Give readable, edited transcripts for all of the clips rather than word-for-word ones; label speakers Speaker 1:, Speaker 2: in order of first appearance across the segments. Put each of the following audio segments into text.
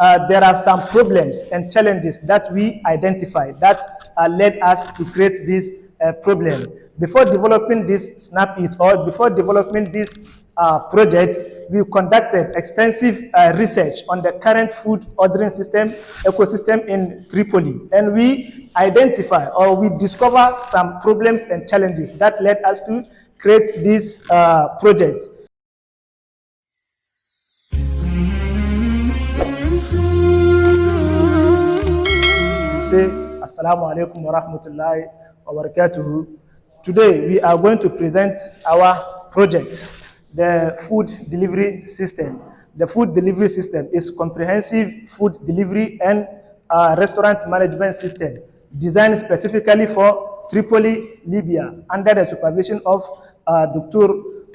Speaker 1: there are some problems and challenges that we identified that led us to create this problem. Before developing this Snap It or before developing this project, we conducted extensive research on the current food ordering system ecosystem in Tripoli, and we identify or we discover some problems and challenges that led us to create this project. Say Assalamu alaikum wa rahmatullahi wa barakatuhu. Today we are going to present our project, the food delivery system. The food delivery system is comprehensive food delivery and restaurant management system designed specifically for Tripoli, Libya, under the supervision of Dr.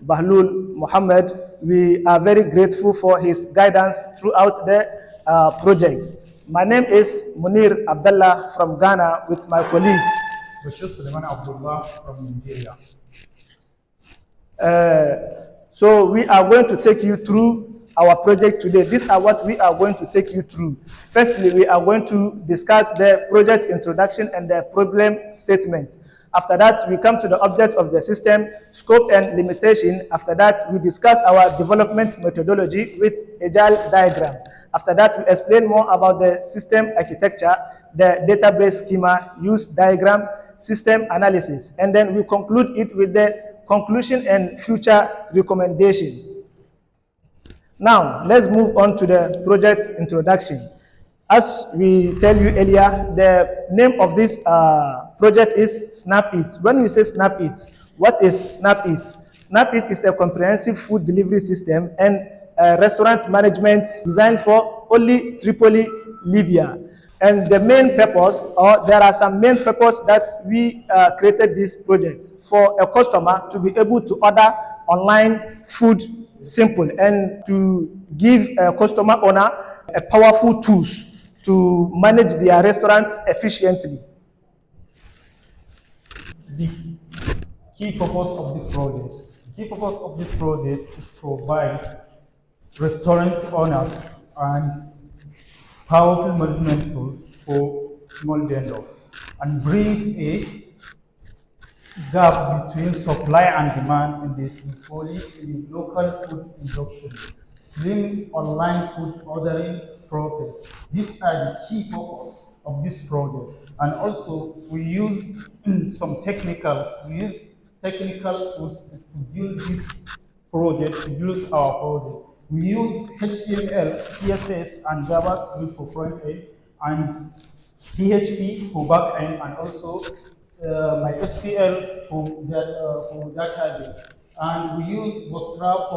Speaker 1: Bahlul Muhammad. We are very grateful for his guidance throughout the project. My name is Munir Abdullah from Ghana with my colleague
Speaker 2: Bashir Suleiman Abdullah from Nigeria.
Speaker 1: So we are going to take you through our project today. These are what we are going to take you through. Firstly, we are going to discuss the project introduction and the problem statement. After that, we come to the object of the system, scope and limitation. After that, we discuss our development methodology with agile diagram. After that, we explain more about the system architecture, the database schema, use diagram, system analysis, and then we conclude it with the conclusion and future recommendation. Now, let's move on to the project introduction. As we tell you earlier, the name of this project is Snap It. When we say Snap It, what is Snap It? Snap It is a comprehensive food delivery system and restaurant management designed for only Tripoli, Libya. And the main purpose, or there are some main purpose that we created this project for a customer to be able to order online food simple and to give a customer owner a powerful tools to manage their restaurant efficiently.
Speaker 2: The key purpose of this project. The key purpose of this project is to provide restaurant owners and powerful management tools for small vendors and bring a gap between supply and demand in the Tripoli in the local food industry. Slim online food ordering process. These are the key purpose of this project. And also we use some technicals. We use technical tools to build this project, to build our project. We use HTML, CSS, and JavaScript for front end, and PHP for back end, and also MySQL for database. And we use Bootstrap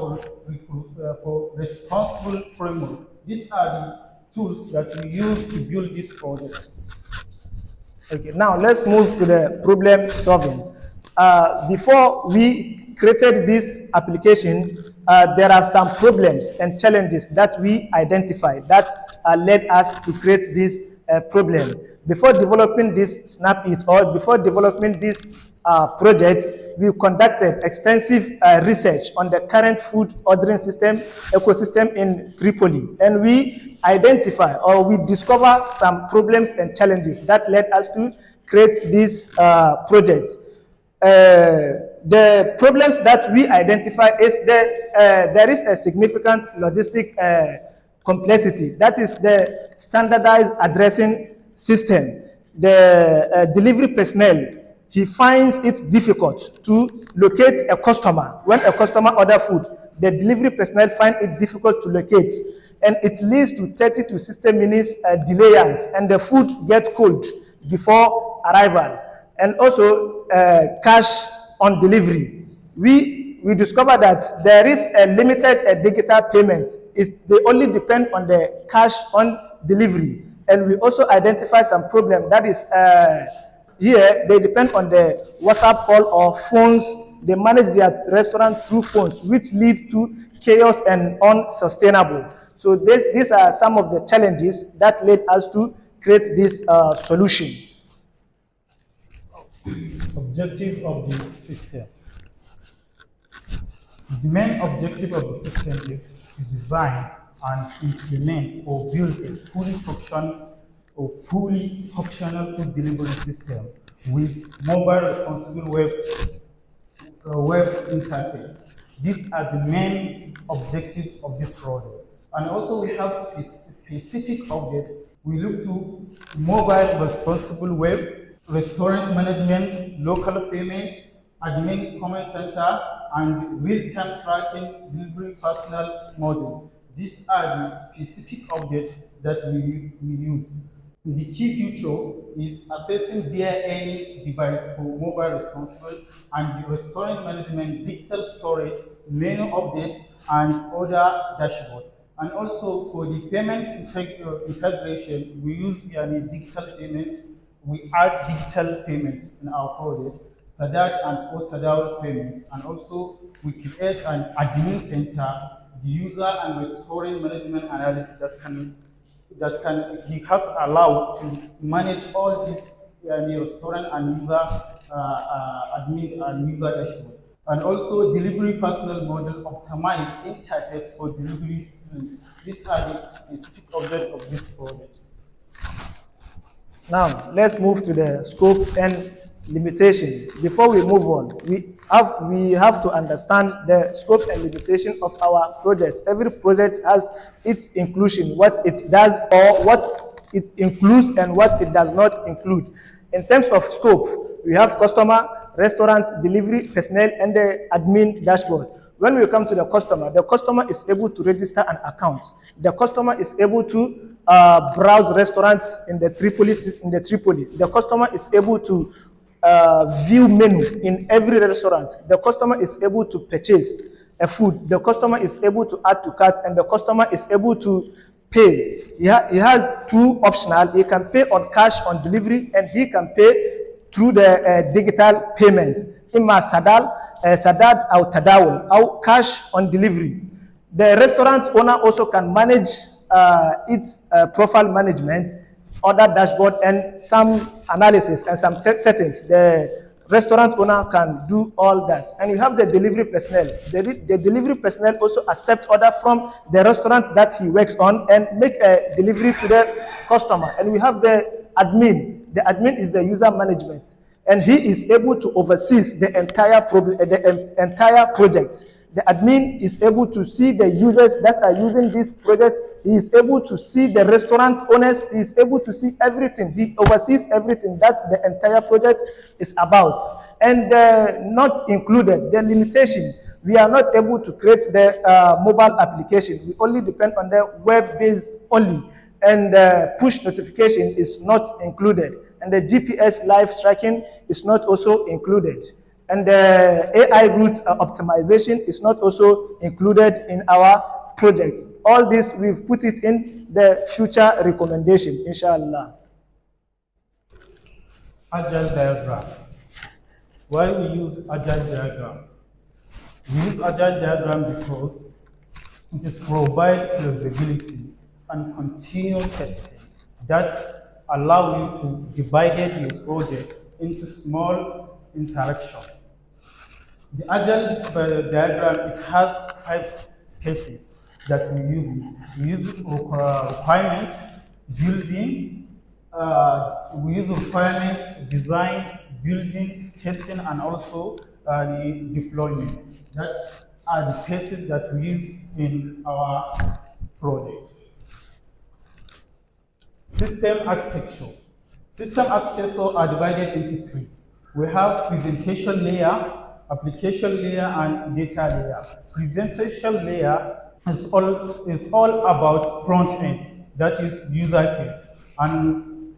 Speaker 2: for responsible framework. These are the tools that we use to build this project.
Speaker 1: Okay, now let's move to the problem solving. Before we created this application, there are some problems and challenges that we identified that led us to create this problem. Before developing this Snap It or before developing this project, we conducted extensive research on the current food ordering system ecosystem in Tripoli, and we identify or we discover some problems and challenges that led us to create this project. The problems that we identify is that there is a significant logistic complexity. That is the standardized addressing system. The delivery personnel, he finds it difficult to locate a customer. When a customer orders food, the delivery personnel find it difficult to locate, and it leads to 30 to 60 minutes delays, and the food gets cold before arrival. And also cash on delivery. We discover that there is a limited digital payment. They only depend on the cash on delivery. And we also identify some problem that is here they depend on the WhatsApp call or phones. They manage their restaurant through phones, which leads to chaos and unsustainable. So these are some of the challenges that led us to create this solution.
Speaker 2: Objective of the system. The main objective of the system is to design and implement or build a fully functional food delivery system with mobile responsible web interface. These are the main objectives of this project. And also we have specific objects. We look to mobile responsible web, restaurant management, local payment, admin comment center, and real-time tracking delivery personal model. These are the specific objects that we use. The key feature is assessing via any device for mobile responsible and the restaurant management, digital storage, menu updates, and other dashboard. And also for the payment integration, we use digital payment. We add digital payments in our project, Sadat and Otadao payment. And also we create an admin center, the user and restaurant management analysis he has allowed to manage all these restaurant and user admin and user dashboard. And also delivery personal model optimize interface for delivery. These are the specific objects of this project.
Speaker 1: Now, let's move to the scope and limitation. Before we move on, we have to understand the scope and limitation of our project. Every project has its inclusion, what it does or what it includes and what it does not include. In terms of scope, we have customer, restaurant, delivery, personnel, and the admin dashboard. When we come to the customer is able to register an account. The customer is able to browse restaurants in the Tripoli. The customer is able to view menu in every restaurant. The customer is able to purchase a food. The customer is able to add to cart, and the customer is able to pay. He has two optional. He can pay on cash on delivery, and he can pay through the digital payments. Imma Sadad or Tadawul, or cash on delivery. The restaurant owner also can manage its profile management, other dashboard, and some analysis and some settings. The restaurant owner can do all that. And you have the delivery personnel. The delivery personnel also accept order from the restaurant that he works on and make a delivery to the customer. And we have the admin. The admin is the user management, and he is able to oversee the entire project. The admin is able to see the users that are using this project. He is able to see the restaurant owners. He is able to see everything. He oversees everything that the entire project is about. And not included the limitation. We are not able to create the mobile application. We only depend on the web-based only. And push notification is not included. And the GPS live tracking is not also included. And the AI route optimization is not also included in our project. All this, we've put it in the future recommendation, inshallah.
Speaker 2: Agile diagram. Why we use agile diagram? We use agile diagram because it is provide flexibility and continuous testing that allow you to divide your project into small interactions. The agile diagram, it has 5 phases that we use. We use requirement, building, we use requirement, design, building, testing, and also the deployment. That are the phases that we use in our projects. System architecture. System architecture are divided into 3. We have presentation layer, application layer, and data layer. Presentation layer is all about front end, that is user face, and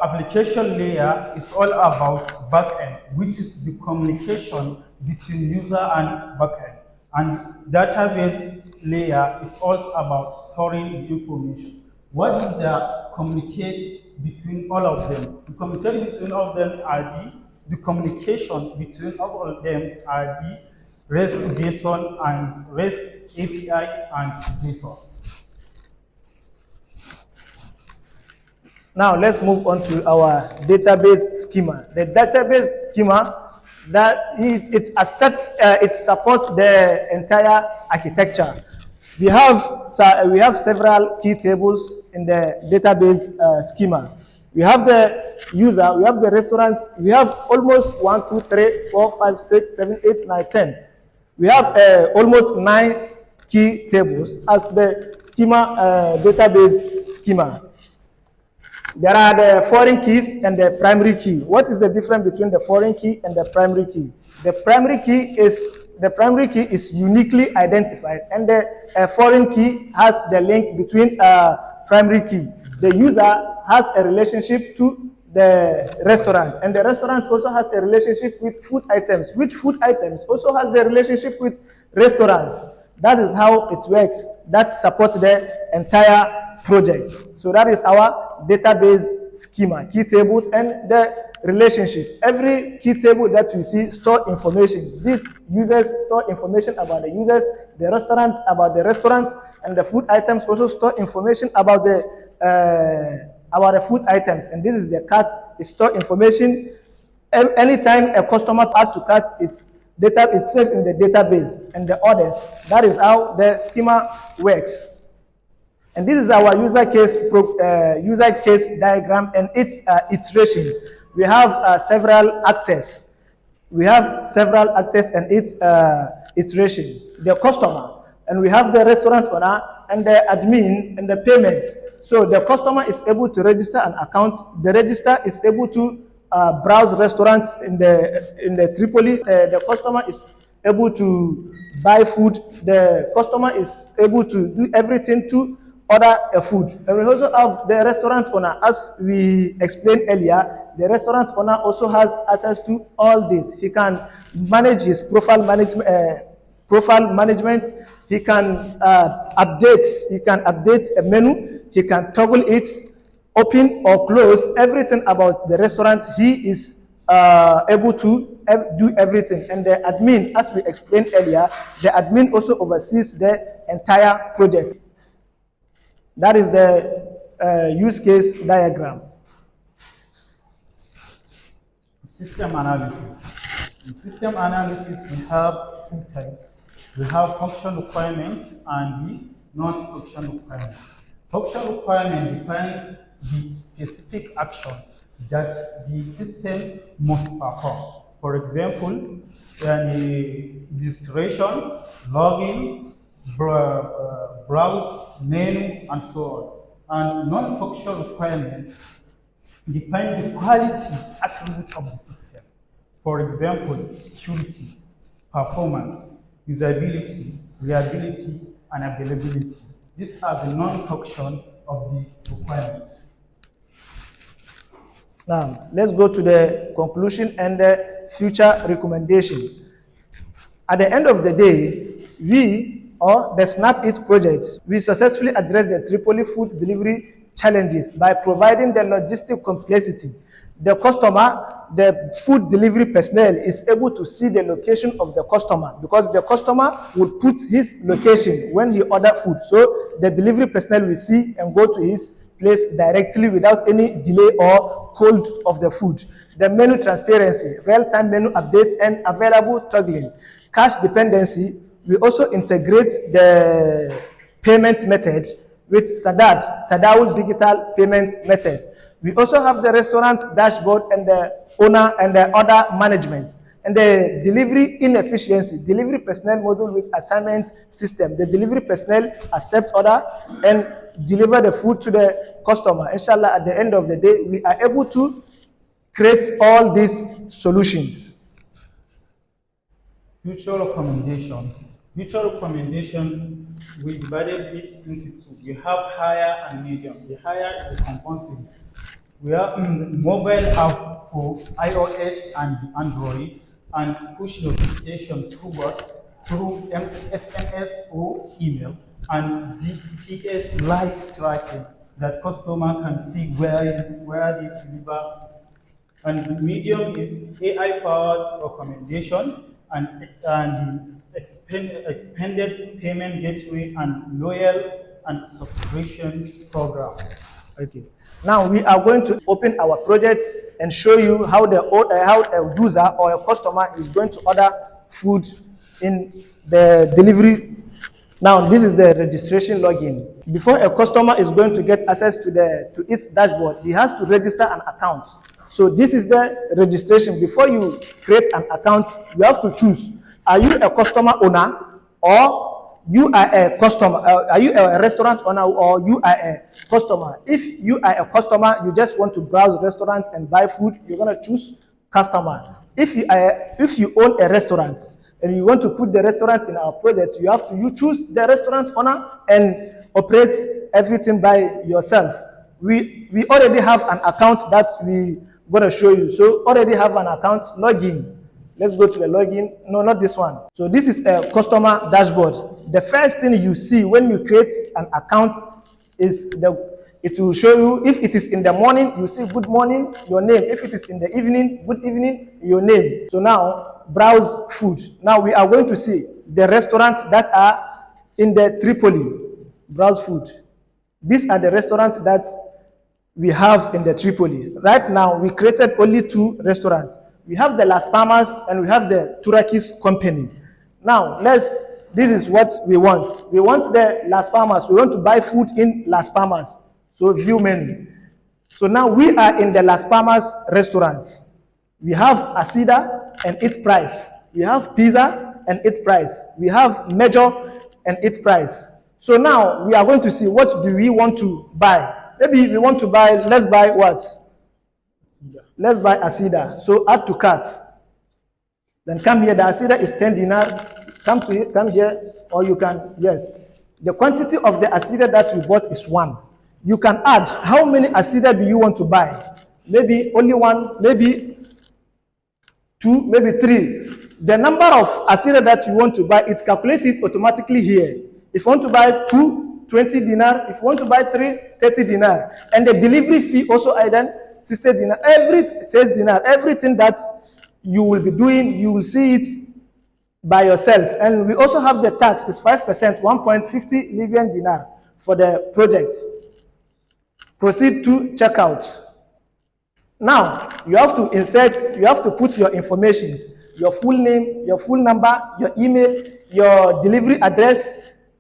Speaker 2: application layer is all about back end, which is the communication between user and back end. And database layer is all about storing information. What is the communicate between all of them? The communicate between all of them are the communication between all of them are the REST JSON and REST API and JSON.
Speaker 1: Now let's move on to our database schema. The database schema that it supports the entire architecture. We have several key tables in the database schema. We have the user, we have the restaurant, we have almost 1, 2, 3, 4, 5, 6, 7, 8, 9, 10. We have almost 9 key tables as the schema database schema. There are the foreign keys and the primary key. What is the difference between the foreign key and the primary key? The primary key is uniquely identified, and the foreign key has the link between primary key. The user has a relationship to the restaurant, and the restaurant also has a relationship with food items, which food items also has the relationship with restaurants. That is how it works. That supports the entire project. So that is our database schema, key tables, and the relationship. Every key table that you see store information. These users store information about the users, the restaurant about the restaurants, and the food items also store information about the food items. And this is the cart. It store information. Anytime a customer adds to cart, it's saved in the database and the orders. That is how the schema works. And this is our user case diagram and its iteration. We have several actors. We have several actors and its iteration. The customer, and we have the restaurant owner and the admin and the payment. So the customer is able to register an account. The register is able to browse restaurants in the Tripoli. The customer is able to buy food. The customer is able to do everything to order a food. And we also have the restaurant owner. As we explained earlier, the restaurant owner also has access to all this. He can manage his profile management. He can update a menu. He can toggle it, open or close, everything about the restaurant. He is able to do everything. And the admin, as we explained earlier, the admin also oversees the entire project. That is the use case diagram.
Speaker 2: System analysis. In system analysis, we have two types. We have function requirements and the non-function requirements. Function requirement defines the specific actions that the system must perform. For example, registration, login, browse, menu, and so on. And non-function requirements define the quality attributes of the system. For example, security, performance, usability, reliability, and availability. These are the non-function of the requirement.
Speaker 1: Now, let's go to the conclusion and the future recommendation. At the end of the day, the Snap It project, we successfully addressed the Tripoli food delivery challenges by providing the logistic complexity. The customer, the food delivery personnel is able to see the location of the customer because the customer will put his location when he order food. So the delivery personnel will see and go to his place directly without any delay or hold of the food. The menu transparency, real-time menu update, and available toggling. Cash dependency, we also integrate the payment method with Tadawul digital payment method. We also have the restaurant dashboard and the owner and the order management. And the delivery inefficiency, delivery personnel module with assignment system. The delivery personnel accept order and deliver the food to the customer. Inshallah, at the end of the day, we are able to create all these solutions.
Speaker 2: Future recommendation. Future recommendation, we divided it into two. We have higher and medium. The higher is compulsory. We have mobile app for iOS and Android and push notification through SMS or email and GPS live tracking that customer can see where the deliver is. And medium is AI-powered recommendation and expanded payment gateway and loyal and subscription program.
Speaker 1: Okay. Now we are going to open our project and show you how a user or a customer is going to order food in the delivery Now, this is the registration login. Before a customer is going to get access to its dashboard, he has to register an account. So this is the registration. Before you create an account, you have to choose: are you a customer owner, or you are a customer? Are you a restaurant owner, or you are a customer? If you are a customer, you just want to browse restaurants and buy food, you're gonna choose customer. If you own a restaurant and you want to put the restaurant in our project, you choose the restaurant owner and operate everything by yourself. We already have an account that we going to show you. So already have an account login. Let's go to the login. No, not this one. So this is a customer dashboard. The first thing you see when you create an account is it will show you. If it is in the morning, you see good morning, your name. If it is in the evening, good evening, your name. So now browse food. Now we are going to see the restaurants that are in the Tripoli. Browse food. These are the restaurants that we have in the Tripoli. Right now, we created only 2 restaurants. We have the Las Palmas and we have the Turakis company. Now, this is what we want. We want the Las Palmas. We want to buy food in Las Palmas. So view menu. So now we are in the Las Palmas restaurant. We have Asida and its price. We have pizza and its price. We have major and its price. So now we are going to see what do we want to buy. Maybe we want to buy, let's buy what? Let's buy Asida. So add to cart. Then come here. The Asida is 10 dinar. Come here, or you can, yes. The quantity of the Asida that we bought is 1. You can add how many Asida do you want to buy? Maybe only 1, maybe 2, maybe 3. The number of Asida that you want to buy, it calculates it automatically here. If you want to buy 2, 20 dinar. If you want to buy 3, 30 dinar. And the delivery fee also then 60 dinar. Every 6 dinar. Everything that you will be doing, you will see it by yourself. And we also have the tax, is 5%, 1.50 Libyan dinar for the project. Proceed to checkout. Now, you have to insert, you have to put your information, your full name, your full number, your email, your delivery address,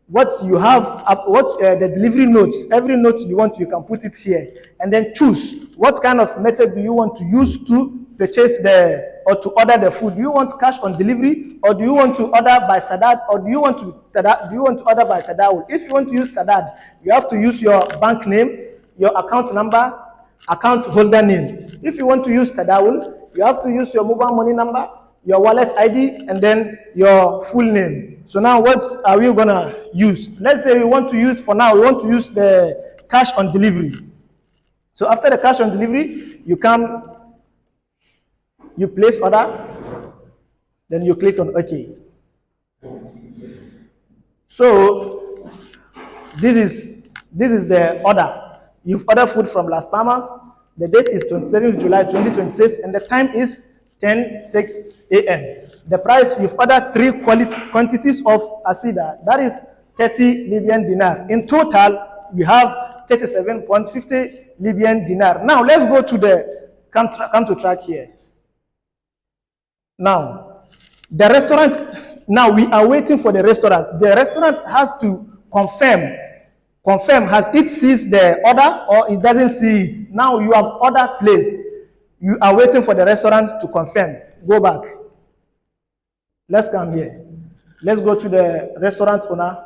Speaker 1: what you have, the delivery notes. Every note you want, you can put it here. And then choose what kind of method do you want to use to purchase or to order the food. Do you want cash on delivery, or do you want to order by Sadad, or do you want to order by Tadawul? If you want to use Sadad, you have to use your bank name, your account number, account holder name. If you want to use Tadawul, you have to use your mobile money number, your wallet ID, and then your full name. So now what are we gonna use? Let's say we want to use the cash on delivery. So after the cash on delivery, you place order, then you click on OK. So this is the order. You've ordered food from Las Palmas. The date is 27th July 2026, and the time is 10:06 a.m. The price, you've ordered 3 quantities of Asida. That is 30 Libyan dinar. In total, we have 37.50 Libyan dinar. Now let's go to the come to track here. Now, the restaurant. Now we are waiting for the restaurant. The restaurant has to confirm has it sees the order or it doesn't see it. Now you have order placed. You are waiting for the restaurant to confirm. Go back. Let's come here. Let's go to the restaurant owner.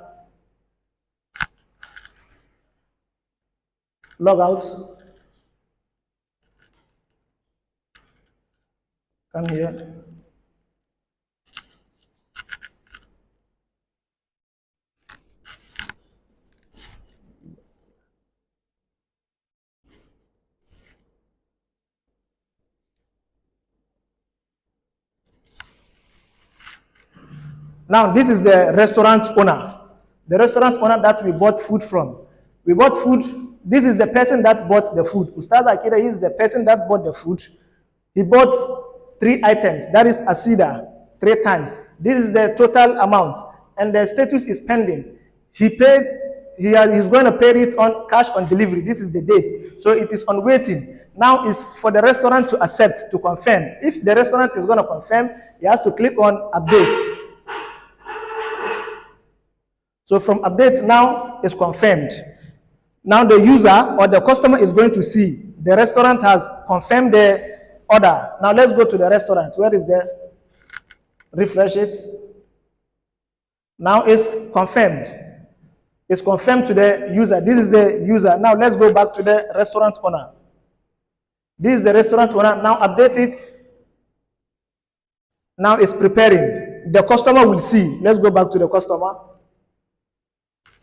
Speaker 1: Log out. Come here. Now, this is the restaurant owner. The restaurant owner that we bought food from. We bought food. This is the person that bought the food. Ustaz Akira is the person that bought the food. He bought 3 items. That is Asida, 3 times. This is the total amount. And the status is pending. He's going to pay it on cash on delivery. This is the date. So it is on waiting. Now it's for the restaurant to accept, to confirm. If the restaurant is going to confirm, he has to click on update. So from update now is confirmed. Now the user or the customer is going to see the restaurant has confirmed the order. Now let's go to the restaurant. Where is the refresh it? Now it's confirmed. It's confirmed to the user. This is the user. Now let's go back to the restaurant owner. This is the restaurant owner. Now update it. Now it's preparing. The customer will see. Let's go back to the customer.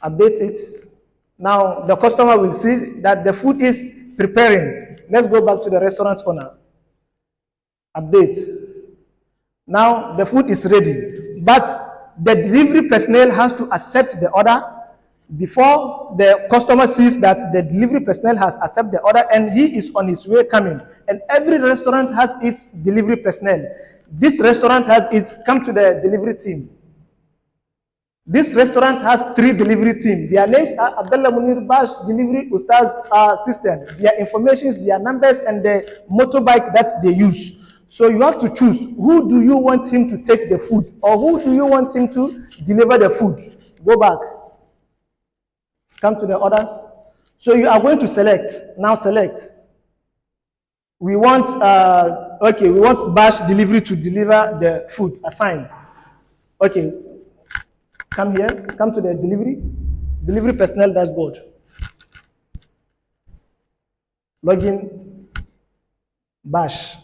Speaker 1: Update it. Now the customer will see that the food is preparing. Let's go back to the restaurant owner. Update. Now the food is ready. But the delivery personnel has to accept the order before the customer sees that the delivery personnel has accepted the order and he is on his way coming. And every restaurant has its delivery personnel. This restaurant has its come to the delivery team. This restaurant has 3 delivery teams. Their names are Abdullah Munir Bash Delivery Ustaz System. Their information, their numbers, and the motorbike that they use. So you have to choose who do you want him to take the food or who do you want him to deliver the food. Go back. Come to the orders. So you are going to select. Now select. We want we want Bash Delivery to deliver the food. Assign. Okay. Come here. Come to the delivery personnel dashboard. Login. Bash.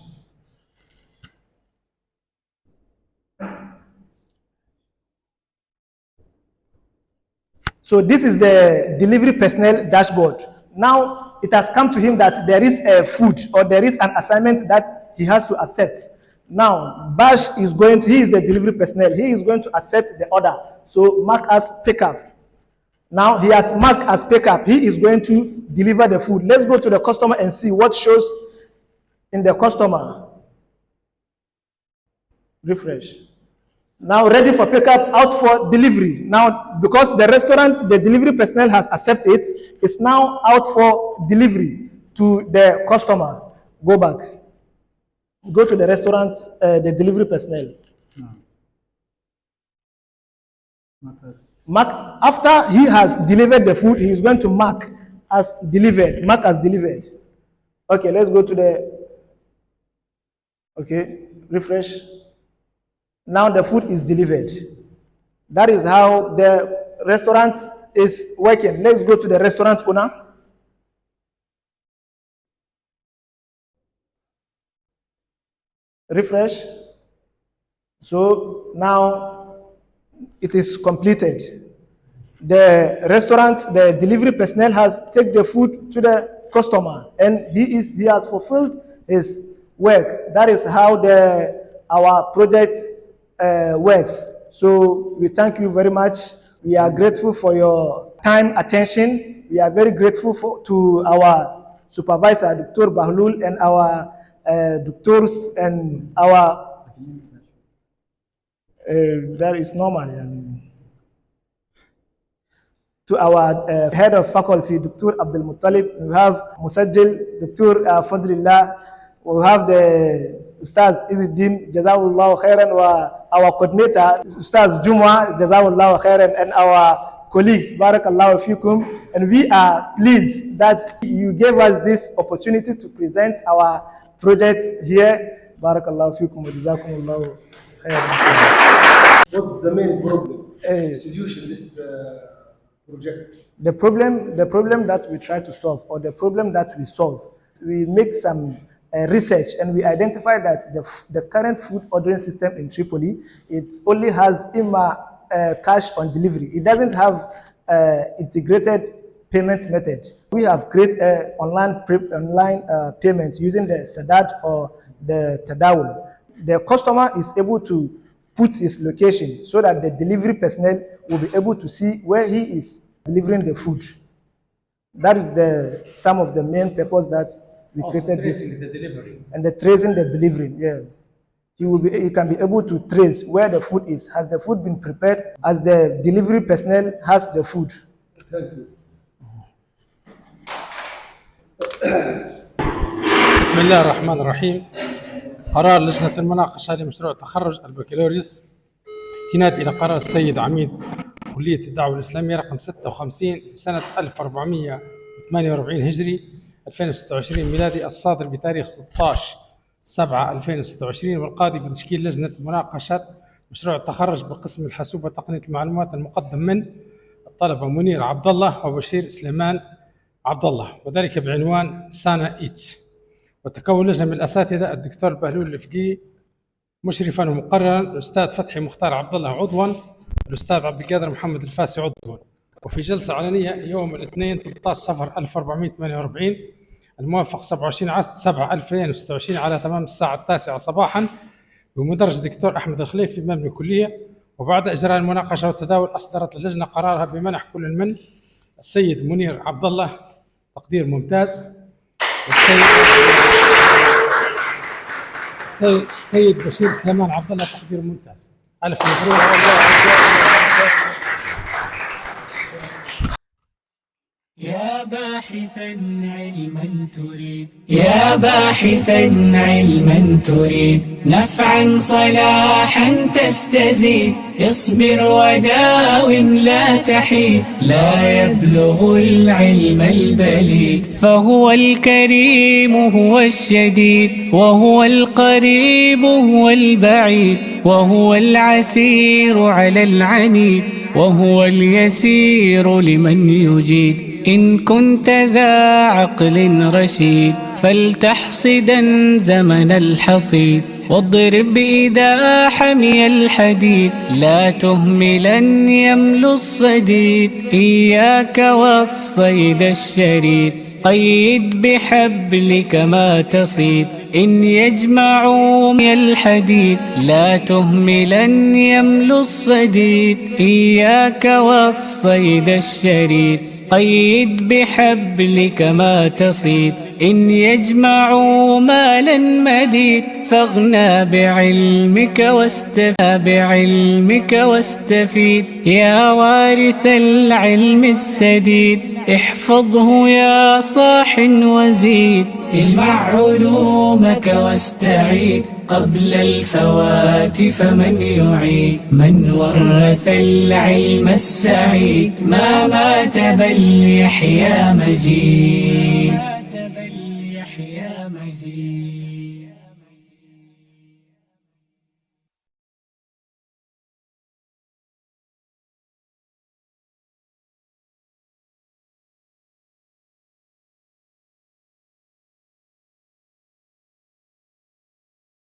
Speaker 1: So this is the delivery personnel dashboard. Now it has come to him that there is a food or there is an assignment that he has to accept. Now Bash is going to, he is the delivery personnel, he is going to accept the order. So mark as pickup. Now he has marked as pickup, he is going to deliver the food. Let's go to the customer and see what shows in the customer. Refresh. Now ready for pickup, out for delivery. Now because the restaurant, the delivery personnel has accepted it, it's now out for delivery to the customer. Go back. Go to the restaurant, the delivery personnel. Mark, after he has delivered the food, he is going to mark as delivered. Mark as delivered. Okay, let's go to the, okay, refresh. Now the food is delivered. That is how the restaurant is working. Let's go to the restaurant owner. Refresh. So now it is completed. The restaurant, the delivery personnel has taken the food to the customer and he has fulfilled his work. That is how our project works. So we thank you very much. We are grateful for your time, attention. We are very grateful to our supervisor, Dr. Bahlul, and our doctors and our, that is normal. To our head of faculty, Dr. Abdul Muttalib. We have Musajjil, Dr. Fadlillah. We have the Ustaz Izzuddin, Jazawullah Khairan, our coordinator, Ustaz Jumwa, Jazawullah Khairan, and our colleagues, Barakallahu Fikum. And we are pleased that you gave us this opportunity to present our project here. Barakallahu Fikum, Jazakumullahu Khairan.
Speaker 3: What's the main problem? Solution this project?
Speaker 1: The problem that we try to solve, or the problem that we solve, we make some research and we identify that the current food ordering system in Tripoli, it only has cash on delivery. It doesn't have integrated payment method. We have created online payment using the Sadat or the Tadawul. The customer is able to put his location so that the delivery personnel will be able to see where he is delivering the food. That is some of the main purpose that we created this.
Speaker 3: Tracing the delivery.
Speaker 1: And the tracing the delivery, yeah. He can be able to trace where the food is. Has the food been prepared? As the delivery personnel has the food.
Speaker 3: Thank you.
Speaker 4: بسم الله الرحمن الرحيم. قرار لجنة المناقشة لمشروع تخرج البكالوريوس استناد إلى قرار السيد عميد كلية الدعوة الإسلامية رقم 56 سنة 1448 هجري 2026 ميلادي، الصادر بتاريخ 16/7/2026، والقاضي بتشكيل لجنة مناقشة مشروع التخرج بقسم الحاسوب وتقنية المعلومات، المقدم من الطلبة منير عبد الله وبشير سليمان عبد الله، وذلك بعنوان سانا إيتس. وتكون لجنة من الأساتذة: الدكتور بهلول الفقي مشرفا ومقررا، الأستاذ فتحي مختار عبد الله عضوا، الأستاذ عبد القادر محمد الفاسي عضوا. وفي جلسة علنية يوم الاثنين 13 صفر 1448 الموافق 27/7/2026 على تمام الساعة 9 صباحا بمدرج الدكتور أحمد الخليفي بمبنى الكلية. وبعد إجراء المناقشة والتداول أصدرت اللجنة قرارها بمنح كل من السيد منير عبد الله تقدير ممتاز، السيد بشير سليمان عبد الله تقدير ممتاز. ألف مبروك.
Speaker 5: يا باحثا علما تريد، يا باحثا علما تريد، نفعا صلاحا تستزيد، اصبر وداوم لا تحيد، لا يبلغ العلم البليد، فهو الكريم هو الشديد، وهو القريب هو البعيد، وهو العسير على العنيد، وهو اليسير لمن يجيد. إن كنت ذا عقل رشيد فلتحصدا زمن الحصيد، واضرب إذا حمي الحديد، لا تهملن يملو الصديد. إياك والصيد الشريد، قيد بحبلك ما تصيد، إن يجمعوا من الحديد، لا تهملن يملو الصديد. إياك والصيد الشريد، قيد بحبلك ما تصيد، إن يجمعوا مالا مديد، فاغنى بعلمك واستفيد، يا وارث العلم السديد، احفظه يا صاح وزيد، اجمع علومك واستعيد، قبل الفوات فمن يعيد، من ورث العلم السعيد، ما مات بل يحيا مجيد.